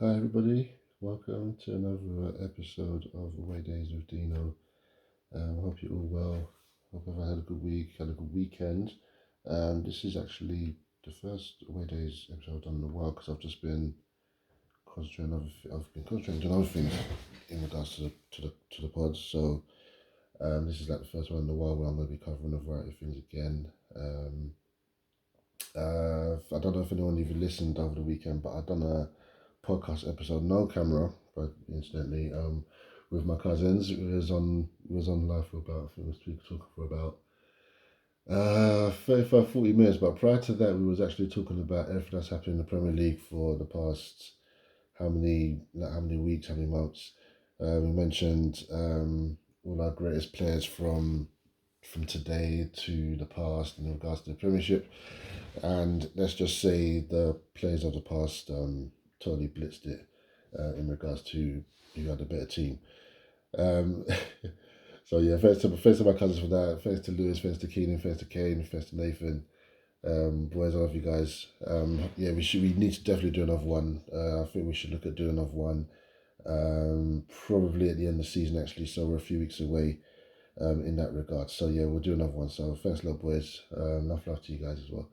Hi everybody, welcome to another episode of Away Days with Dino. Hope you're all well. Hope everyone had a good week, had a good weekend. This is actually the first Away Days episode I've done in a while because I've just been concentrating on I've been concentrating on other things in regards to the pods. So this is like the first one in a while where I'm going to be covering a variety of things again. I don't know if anyone even listened over the weekend, but I've done a podcast episode, no camera, but incidentally, with my cousins. It was on live for about, I think we talking for about 35, 40 minutes. But prior to that, we was actually talking about everything that's happened in the Premier League for the past how many weeks, how many months. We mentioned all our greatest players from today to the past in regards to the Premiership. And let's just say the players of the past totally blitzed it in regards to who had a better team. Um, so yeah, thanks to my cousins for that. Thanks to Lewis, thanks to Keenan, thanks to Kane, thanks to Nathan. Boys, I love you guys. Yeah, we need to definitely do another one. I think we should look at doing another one. Probably at the end of the season actually, so we're a few weeks away in that regard. So yeah, we'll do another one. So thanks a lot, boys. Enough love to you guys as well.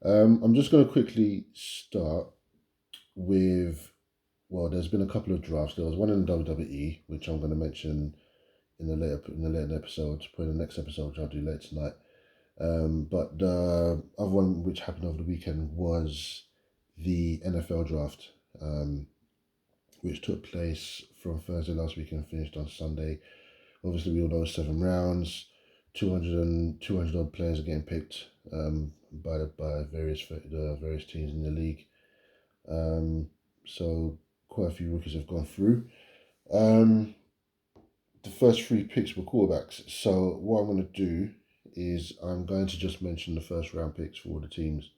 I'm just going to quickly start with, well, there's been a couple of drafts. There was one in the WWE, which I'm going to mention in the later episode, probably the next episode, which I'll do later tonight. But the other one which happened over the weekend was the NFL draft, which took place from Thursday last week and finished on Sunday. Obviously, we all know 7 rounds, 200 odd players are getting picked by the various teams in the league. So quite a few rookies have gone through. The first 3 picks were quarterbacks. So what I'm going to do is I'm going to just mention the first round picks for all the teams.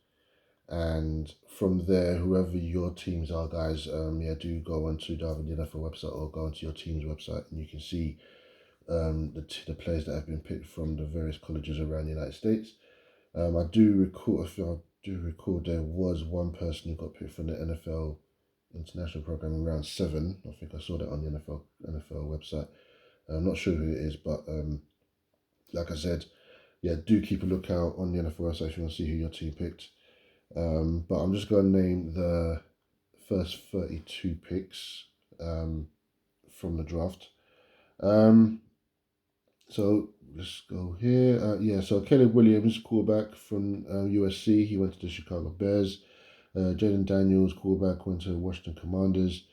And from there, whoever your teams are, guys, do go onto the NFL website or go onto your team's website and you can see the players that have been picked from the various colleges around the United States. I do recall there was one person who got picked from the NFL international program in round 7. I think I saw that on the NFL website. I'm not sure who it is, but like I said, yeah, do keep a lookout on the NFL website if you want to see who your team picked. But I'm just going to name the first 32 picks from the draft. So let's go here. So Caleb Williams, quarterback from USC, he went to the Chicago Bears. Jaden Daniels, quarterback, went to Washington Commanders.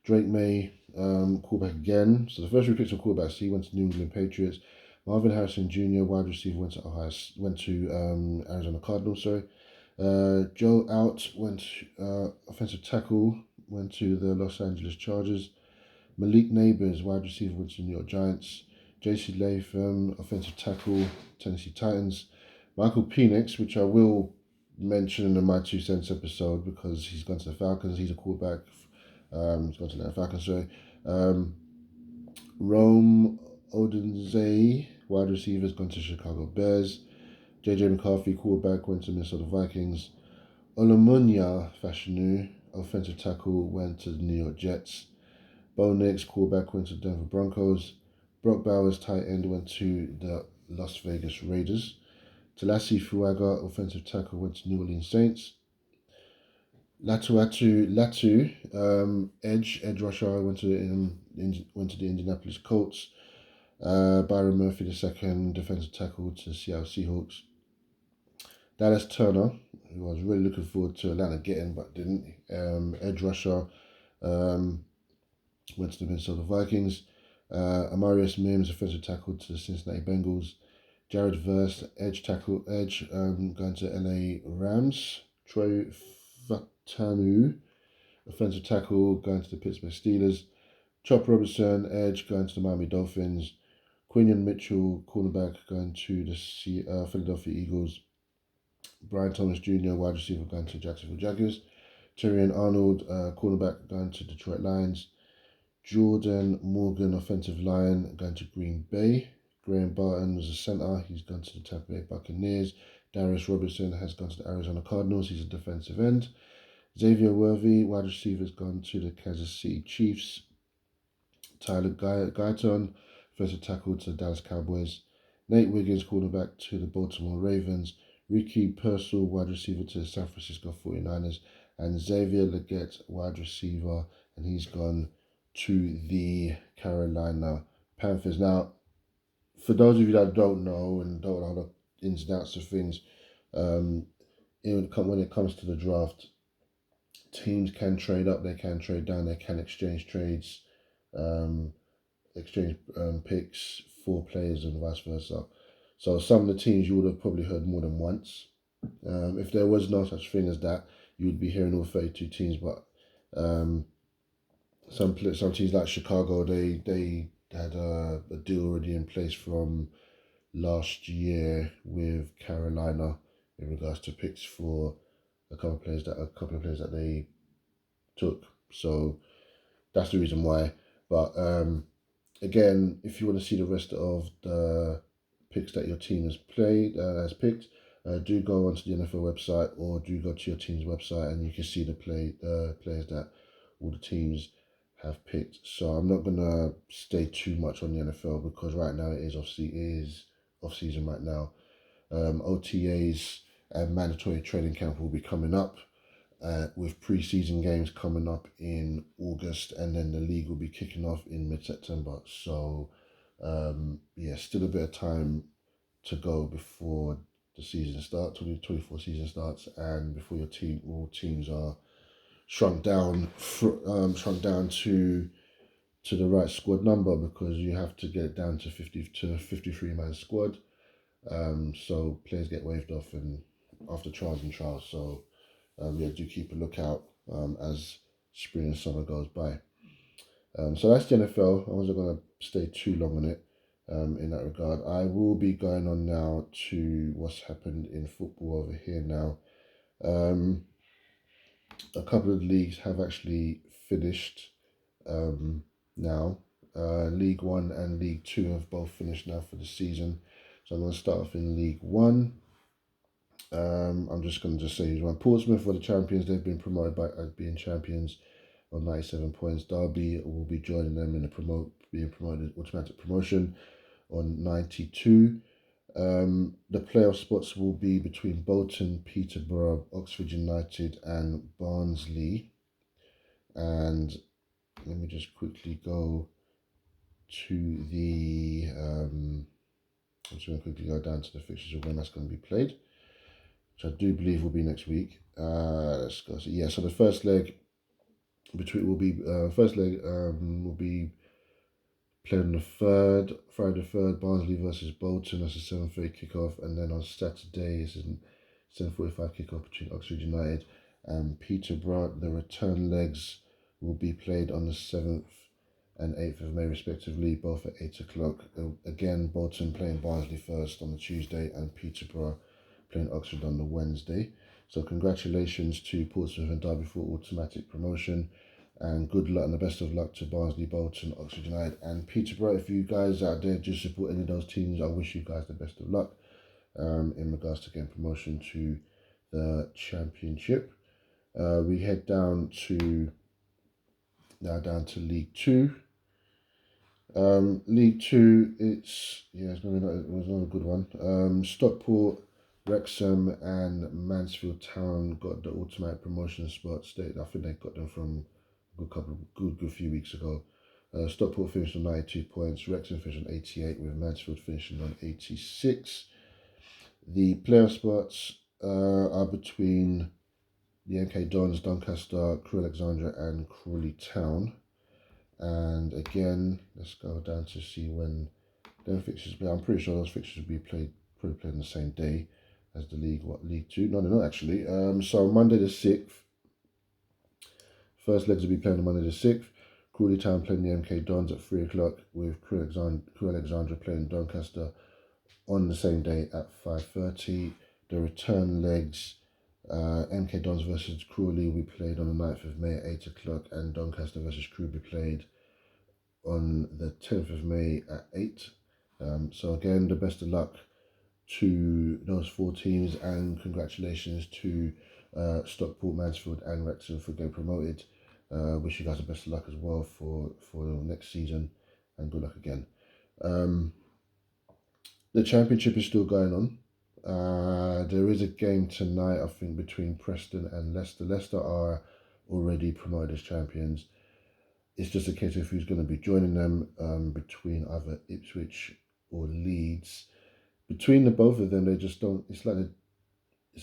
Drake May, quarterback again. So the first 3 picks were quarterbacks. He went to New England Patriots. Marvin Harrison Jr., wide receiver, went to Arizona Cardinals. Sorry. Joe Out went offensive tackle, went to the Los Angeles Chargers. Malik Neighbors, wide receiver, went to the New York Giants. J.C. Latham, offensive tackle, Tennessee Titans. Michael Penix, which I will mention in my 2 cents episode because he's gone to the Falcons. He's a quarterback. He's gone to the Falcons, sorry. Rome Odunze, wide receiver, has gone to Chicago Bears. J.J. McCarthy, quarterback, went to Minnesota Vikings. Olamunya Fashanu, offensive tackle, went to the New York Jets. Bo Nix, quarterback, went to Denver Broncos. Brock Bowers, tight end, went to the Las Vegas Raiders. Talasi Fuaga, offensive tackle, went to New Orleans Saints. Latu, edge rusher, went to the Indianapolis Colts. Byron Murphy II, defensive tackle, to the Seattle Seahawks. Dallas Turner, who I was really looking forward to Atlanta getting but didn't. Edge rusher, went to the Minnesota Vikings. Amarius Mims, offensive tackle, to the Cincinnati Bengals. Jared Verse, going to LA Rams. Troy Fatanu, offensive tackle, going to the Pittsburgh Steelers. Chop Robertson, edge, going to the Miami Dolphins. Quinion Mitchell, cornerback, going to the Philadelphia Eagles. Brian Thomas Jr., wide receiver, going to Jacksonville Jaguars. Terrion Arnold, cornerback, going to Detroit Lions. Jordan Morgan, offensive line, going to Green Bay. Graham Barton was a centre. He's gone to the Tampa Bay Buccaneers. Darius Robertson has gone to the Arizona Cardinals. He's a defensive end. Xavier Worthy, wide receiver, has gone to the Kansas City Chiefs. Tyler Guyton, defensive tackle to the Dallas Cowboys. Nate Wiggins, cornerback to the Baltimore Ravens. Ricky Purcell, wide receiver to the San Francisco 49ers. And Xavier Leggett, wide receiver, and he's gone to the Carolina Panthers. Now, for those of you that don't know and don't know the ins and outs of things, when it comes to the draft, teams can trade up, they can trade down, they can exchange trades, um, exchange picks for players and vice versa. So some of the teams you would have probably heard more than once. If there was no such thing as that, you would be hearing all 32 teams. But um, some teams like Chicago, they had a deal already in place from last year with Carolina in regards to picks for a couple of players that they took. So that's the reason why. But again, if you want to see the rest of the picks that your team has picked, do go onto the NFL website or do go to your team's website and you can see the players that all the teams have picked. So I'm not gonna stay too much on the NFL because right now it is off season right now. OTAs and mandatory training camp will be coming up. With pre-season games coming up in August, and then the league will be kicking off in mid-September. So, yeah, still a bit of time to go before the season starts, 2024 season starts, and before all teams are shrunk down to the right squad number because you have to get it down to 53 man squad. So players get waived off and after trials and trials. So yeah, do keep a lookout as spring and summer goes by. So that's the NFL. I wasn't going to stay too long on it in that regard. I will be going on now to what's happened in football over here now. A couple of leagues have actually finished now. League One and League Two have both finished now for the season. So I'm going to start off in League One. I'm just going to say who's won. Portsmouth were the champions. They've been promoted as being champions on 97 points. Derby will be joining them in being promoted automatic promotion on 92. The playoff spots will be between Bolton, Peterborough, Oxford United, and Barnsley. And let me just quickly go to the. I'm just going to quickly go down to the fixtures of when that's going to be played, which I do believe will be next week. Let's go. So yeah, so the first leg will be played on the Friday the 3rd, Barnsley versus Bolton. That's a 7:30 kickoff, and then on Saturday it's a 7:45 kickoff between Oxford United and Peterborough. The return legs will be played on the 7th and 8th of May respectively, both at 8 o'clock. Again, Bolton playing Barnsley first on the Tuesday and Peterborough playing Oxford on the Wednesday. So congratulations to Portsmouth and Derby for automatic promotion, and good luck and the best of luck to Barnsley, Bolton, Oxford United and Peterborough. If you guys out there do support any of those teams, I wish you guys the best of luck in regards to getting promotion to the Championship. We head down to League Two. League Two, it was not a good one. Stockport, Wrexham, and Mansfield Town got the automatic promotion spots. I think they got them from a good few weeks ago. Stockport finished on 92 points. Wrexham finished on 88, with Mansfield finishing on 86. The playoff spots are between the MK Dons, Doncaster, Crewe Alexandra, and Crawley Town. And again, let's go down to see when them fixtures play. I'm pretty sure those fixtures will be played on the same day as the League Two. No, they're not actually. So Monday the 6th, first legs will be playing on Monday the 6th. Crawley Town playing the MK Dons at 3 o'clock, with Crewe Alexandra playing Doncaster on the same day at 5:30. The return legs, MK Dons versus Crawley will be played on the 9th of May at 8 o'clock, and Doncaster versus Crewe will be played on the 10th of May at 8. So again, the best of luck to those four teams, and congratulations to Stockport, Mansfield, and Wrexham for getting promoted. Wish you guys the best of luck as well for next season, and good luck again. The championship is still going on. There is a game tonight, I think, between Preston and Leicester. Leicester are already promoted as champions. It's just a case of who's going to be joining them between either Ipswich or Leeds. Between the both of them, they just don't. It's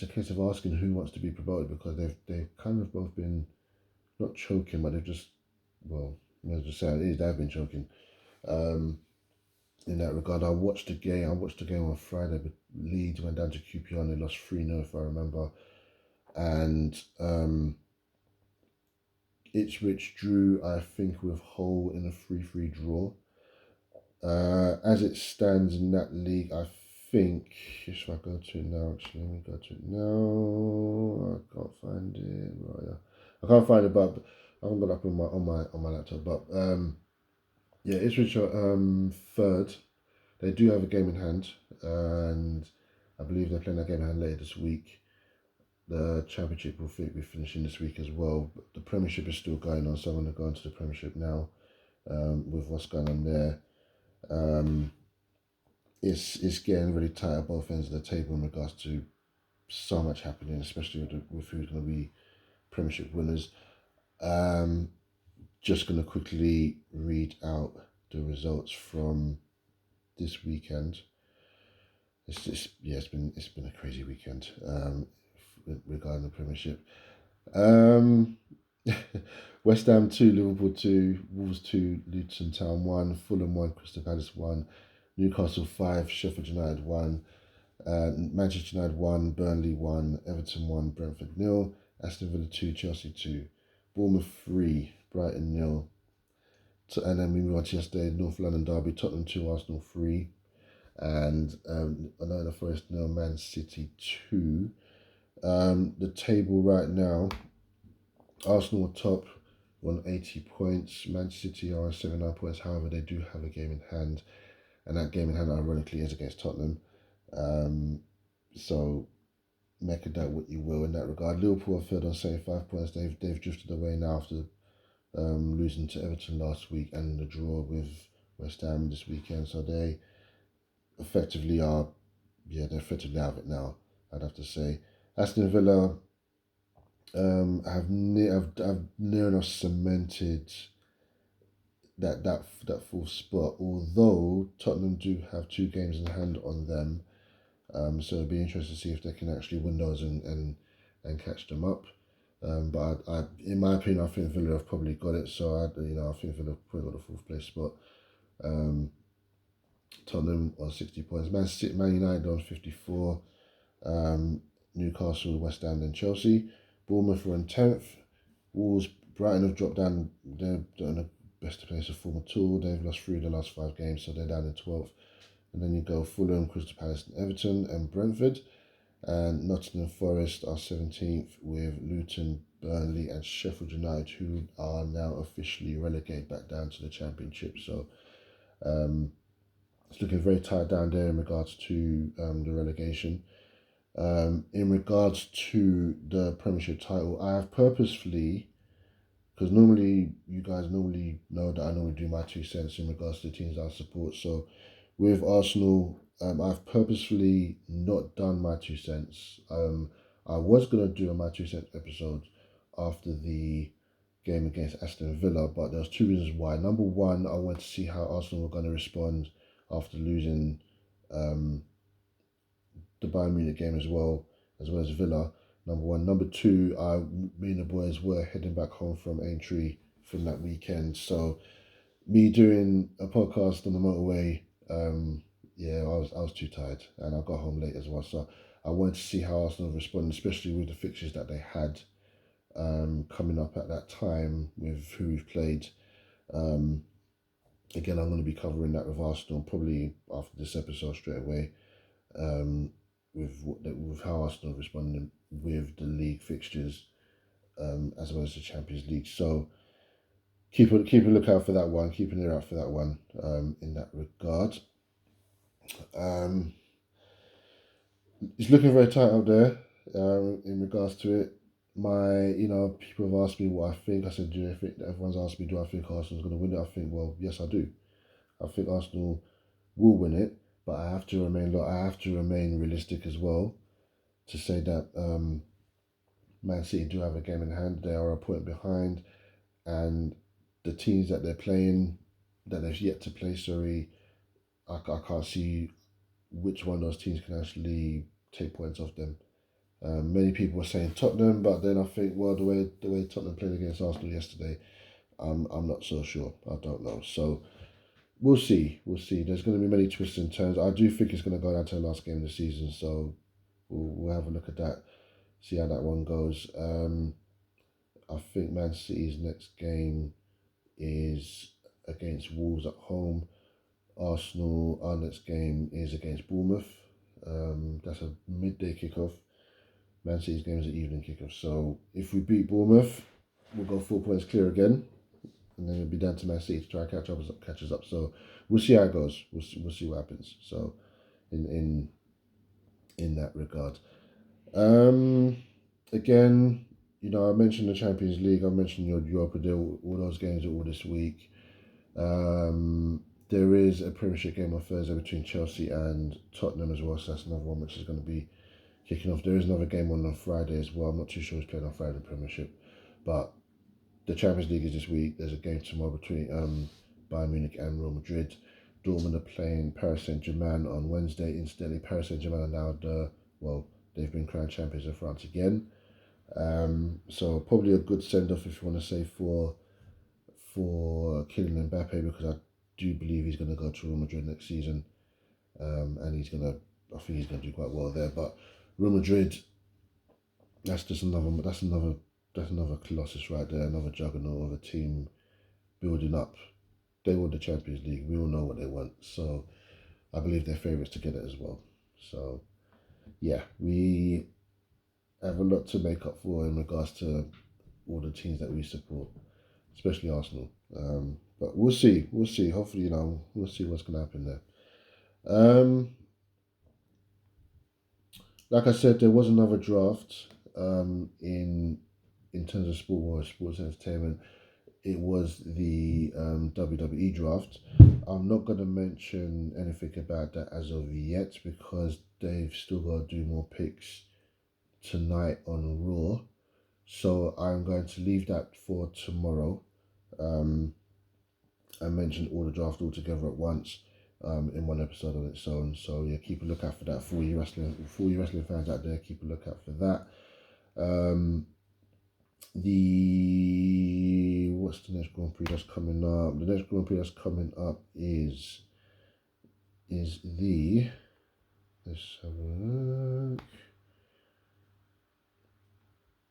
a case of asking who wants to be promoted, because they've kind of both been not choking, but they've just, well, as I say, it is, they've been choking. In that regard, I watched the game. I watched the game on Friday, but Leeds went down to QPR and they lost 3-0, if I remember. And Ipswich drew, I think, with Hull in a 3-3 draw. As it stands in that league, I think, if I go to it now, actually, let me go to it now. I can't find it. Right, yeah. I can't find it, but I haven't got it up on my laptop. But yeah, Ipswich are third. They do have a game in hand, and I believe they're playing that game in hand later this week. The championship will be finishing this week as well, but the Premiership is still going on, so I'm going to go into the Premiership now with what's going on there. It's getting really tight at both ends of the table in regards to so much happening, especially with who's going to be Premiership winners. Just going to quickly read out the results from this weekend. It's been a crazy weekend regarding the Premiership. West Ham 2, Liverpool 2, Wolves 2, Luton Town 1, Fulham 1, Crystal Palace 1, Newcastle 5, Sheffield United 1, Manchester United 1, Burnley 1, Everton 1, Brentford 0, Aston Villa 2, Chelsea 2, Bournemouth 3, Brighton 0. And then we move on to yesterday, North London derby, Tottenham 2, Arsenal 3, and Nottingham Forest 0, Man City 2. The table right now, Arsenal are top on 80 points. Man City are on 79 points. However, they do have a game in hand, and that game in hand, ironically, is against Tottenham. So make of that what you will in that regard. Liverpool are third on 75 points. They've drifted away now after losing to Everton last week and the draw with West Ham this weekend. So they effectively are, they're effectively out of it now, I'd have to say. Aston Villa have near enough cemented that fourth spot, although Tottenham do have 2 games in hand on them. So it'll be interesting to see if they can actually win those and catch them up. But I, in my opinion, I think Villa have probably got it. So I think Villa have probably got the 4th place spot. Tottenham on 60 points. Man United on 54. Newcastle, West Ham, and Chelsea. Bournemouth are in 10th. Wolves, Brighton have dropped down. They're in the best place of form at all. They've lost 3 of the last 5 games, so they're down in 12th. And then you go Fulham, Crystal Palace, and Everton, and Brentford. And Nottingham Forest are 17th with Luton, Burnley, and Sheffield United, who are now officially relegated back down to the Championship. So it's looking very tight down there in regards to the relegation. In regards to the Premiership title, I have purposefully, because normally you guys normally know that I normally do my 2 cents in regards to the teams I support. So with Arsenal, I've purposefully not done my 2 cents. I was going to do a my 2 cents episode after the game against Aston Villa, but there's 2 reasons why. Number one, I wanted to see how Arsenal were going to respond after losing the Bayern Munich game as well as Villa. Number one. Number two, me and the boys were heading back home from Aintree from that weekend. So me doing a podcast on the motorway, I was too tired and I got home late as well. So I wanted to see how Arsenal responded, especially with the fixtures that they had coming up at that time with who we've played. Again, I'm going to be covering that with Arsenal probably after this episode straight away. With how Arsenal responded with the league fixtures, as well as the Champions League. So keep a lookout for that one. Keep an ear out for that one. In that regard, it's looking very tight out there. in regards to it. People have asked me what I think. I said, do you think, everyone's asked me, do I think Arsenal's going to win it? I think, well, yes, I do. I think Arsenal will win it, but I have to remain realistic as well to say that Man City do have a game in hand. They are a point behind, and the teams that they're playing, that they've yet to play, sorry, I can't see which one of those teams can actually take points off them. Many people were saying Tottenham, but then I think, well, the way Tottenham played against Arsenal yesterday, I'm not so sure. I don't know. So we'll see. We'll see. There's going to be many twists and turns. I do think it's going to go down to the last game of the season. So we'll have a look at that, see how that one goes. I think Man City's next game is against Wolves at home. Arsenal, our next game is against Bournemouth. That's a midday kickoff. Man City's game is an evening kickoff. So if we beat Bournemouth, we'll go 4 points clear again, and then it'll be down to Man City to try and catch us up. So we'll see how it goes. We'll see what happens. So in that regard, again, I mentioned the Champions League. I mentioned your Europa deal. All those games are all this week. There is a Premiership game on Thursday between Chelsea and Tottenham as well. So that's another one which is going to be kicking off. There is another game on Friday as well. I'm not too sure who's playing on Friday in the Premiership, but the Champions League is this week. There's a game tomorrow between Bayern Munich and Real Madrid. Dortmund are playing Paris Saint-Germain on Wednesday. Incidentally, Paris Saint-Germain are now they've been crowned champions of France again. So probably a good send-off, if you want to say, for Kylian Mbappe, because I do believe he's going to go to Real Madrid next season, and I think he's going to do quite well there. But Real Madrid, that's another colossus right there, another juggernaut of a team building up. They won the Champions League. We all know what they want, so I believe they're favourites to get it as well. So yeah, we have a lot to make up for in regards to all the teams that we support, especially Arsenal. But we'll see. We'll see. Hopefully, we'll see what's going to happen there. Like I said, there was another draft in terms of sports entertainment. It was the WWE draft. I'm not going to mention anything about that as of yet because they've still got to do more picks tonight on Raw. So I'm going to leave that for tomorrow. I mentioned all the draft all together at once in one episode on its own. So yeah, keep a lookout for that. For you wrestling fans out there, keep a lookout for that. What's the next Grand Prix that's coming up? The next Grand Prix that's coming up is the, let's have a look.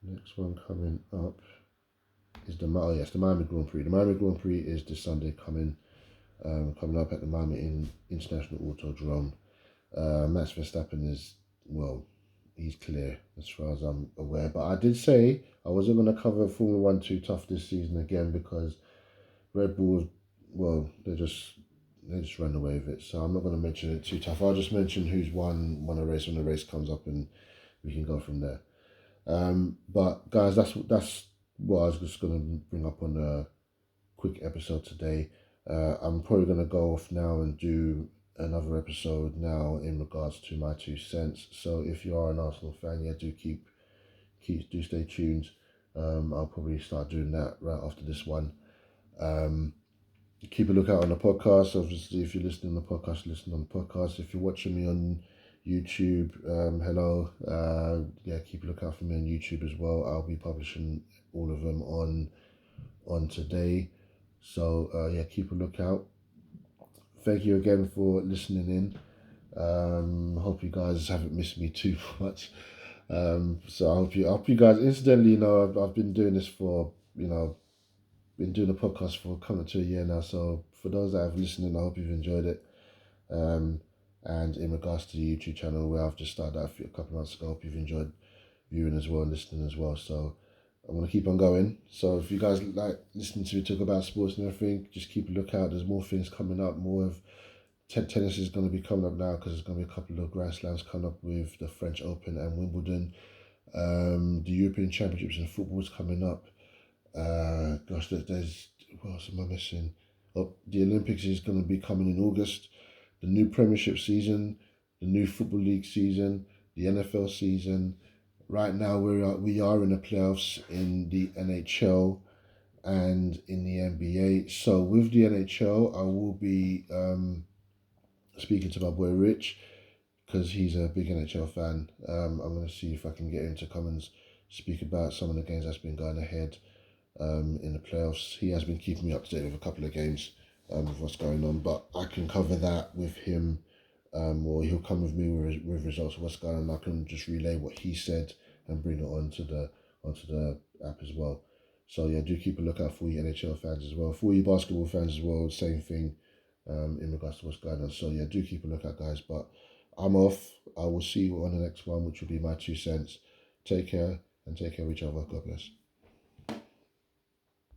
Next one coming up is the Miami Grand Prix. The Miami Grand Prix is this Sunday coming up at the Miami International Autodrome. Max Verstappen is, he's clear as far as I'm aware. But I did say I wasn't going to cover Formula 1 too tough this season again because Red Bull, they just ran away with it. So I'm not going to mention it too tough. I'll just mention who's won a race when the race comes up and we can go from there. But guys, that's what I was just going to bring up on a quick episode today. I'm probably going to go off now and do another episode now in regards to my 2 cents. So if you are an Arsenal fan, yeah, do stay tuned. I'll probably start doing that right after this one. Keep a lookout on the podcast. Obviously, if you're listening on the podcast, listen on the podcast. If you're watching me on YouTube, hello. Keep a lookout for me on YouTube as well. I'll be publishing all of them on today. So keep a lookout. Thank you again for listening in. Hope you guys haven't missed me too much. So I hope you guys. Incidentally, I've been doing this for been doing a podcast for coming to a year now. So for those that have listened, I hope you've enjoyed it. And in regards to the YouTube channel where I've just started that a couple of months ago, I hope you've enjoyed viewing as well and listening as well. So I'm going to keep on going. So if you guys like listening to me talk about sports and everything, just keep a lookout. There's more things coming up. More of tennis is going to be coming up now because there's going to be a couple of Grand Slams coming up with the French Open and Wimbledon. The European Championships in football is coming up. Gosh, there's what else am I missing? Oh, the Olympics is going to be coming in August. The new Premiership season, the new Football League season, the NFL season. Right now we are in the playoffs in the NHL and in the NBA. So with the NHL, I will be speaking to my boy Rich because he's a big NHL fan. I'm going to see if I can get him to come and speak about some of the games that's been going ahead in the playoffs. He has been keeping me up to date with a couple of games with what's going on, but I can cover that with him, or he'll come with me with results of what's going on. I can just relay what he said and bring it onto the app as well. So yeah, do keep a lookout for your NHL fans as well. For your basketball fans as well, same thing in regards to what's going on. So yeah, do keep a lookout, guys. But I'm off. I will see you on the next one, which will be my 2 cents. Take care and take care of each other. God bless.